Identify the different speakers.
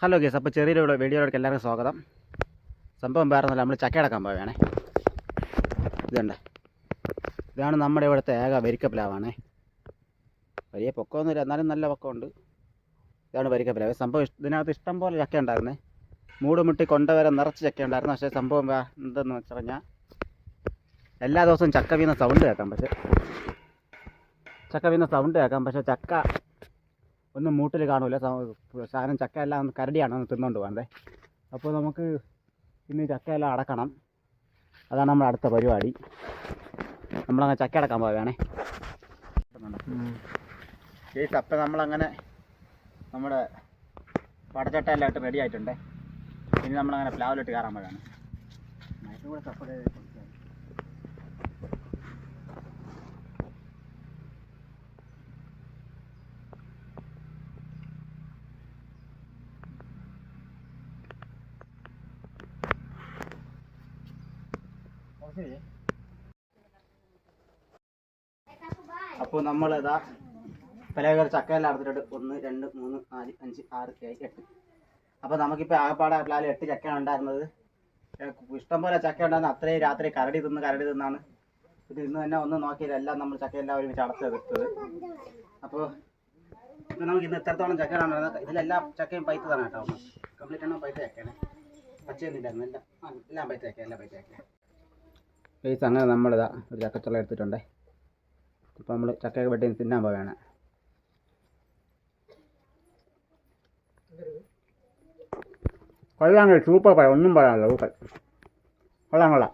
Speaker 1: Hello guys, അപ്പോൾ ചെറിയൊരു വീഡിയോയിലേക്ക് എല്ലാവർക്കും സ്വാഗതം. സംഭവം വേറെ നമ്മൾ ചക്കയടക്കാൻ പോവുകയാണേ. ഇതുണ്ട്, ഇതാണ് നമ്മുടെ ഇവിടുത്തെ ഏക വരിക്കപ്പിലാവാണേ. വലിയ പൊക്കമൊന്നുമില്ല, എന്നാലും നല്ല പൊക്കമുണ്ട്. ഇതാണ് വരിക്കപ്പിലാവ്. സംഭവം ഇതിനകത്ത് ഇഷ്ടം പോലെ ചക്ക ഉണ്ടായിരുന്നേ. മൂടുമുട്ടി കൊണ്ടവരെ നിറച്ച് ചക്ക ഉണ്ടായിരുന്നു. പക്ഷേ സംഭവം എന്തെന്ന് വെച്ച് പറഞ്ഞാൽ എല്ലാ ദിവസവും ചക്ക വീണ സൗണ്ട് കേൾക്കാം. ചക്ക ഒന്നും മൂട്ടിൽ കാണൂല. സാധനം ചക്കയെല്ലാം ഒന്ന് കരടിയാണ് ഒന്ന് തിന്നുകൊണ്ട് പോകണ്ടേ. അപ്പോൾ നമുക്ക് ഇന്ന് ചക്കയെല്ലാം അടക്കണം. അതാണ് നമ്മുടെ അടുത്ത പരിപാടി. നമ്മളങ്ങനെ ചക്ക അടക്കാൻ പോവുകയാണേ. അപ്പം നമ്മളങ്ങനെ നമ്മുടെ പടച്ചട്ടയെല്ലാം ഇട്ട് റെഡി ആയിട്ടുണ്ട്. ഇനി നമ്മളങ്ങനെ പ്ലാവിലിട്ട് കയറാൻ പോവുകയാണ്. മയക്കും കൂടെ സപ്പോർട്ട് ചെയ്ത് അപ്പോൾ നമ്മളിതാ പലകർ ചക്കയെല്ലാം അടച്ചിട്ട് 1, 2, 3, 4, 5, 6, 7, 8. അപ്പോൾ നമുക്കിപ്പോൾ ആകപ്പാടെ പ്ലാവിൽ 8 ചക്കയാണ് ഉണ്ടായിരുന്നത്. ഇഷ്ടംപോലെ ചക്ക ഉണ്ടായിരുന്നു. അത്രയും രാത്രി കരടി തിന്നാണ് ഇത്. ഇന്ന് തന്നെ ഒന്നും നോക്കിയില്ല, എല്ലാം നമ്മൾ ചക്കയെല്ലാം ഒരുമിച്ച് അടച്ചെടുത്തത്. അപ്പോൾ ഇപ്പം നമുക്ക് ഇന്ന് എത്രത്തോളം ചക്കയാണ് ഉണ്ടായിരുന്നത്. ഇതിലെല്ലാം ചക്കയും പൈത്തതാണ് കേട്ടോ. കംപ്ലീറ്റ് എണ്ണം പൈത്ത ചക്കയാണ്, പച്ചയൊന്നും ഇല്ലായിരുന്നു. എല്ലാം പൈത്ത ചക്ക. പൈസ അങ്ങനെ നമ്മളിതാ ഒരു ചക്കച്ചുള്ള എടുത്തിട്ടുണ്ടേ. ഇപ്പോൾ നമ്മൾ ചക്കയൊക്കെ വെട്ടി തിന്നാൻ പോവുകയാണ്. കൊള്ളാം, സൂപ്പർ. ഒന്നും പറയാനല്ലോ, കൊള്ളാം.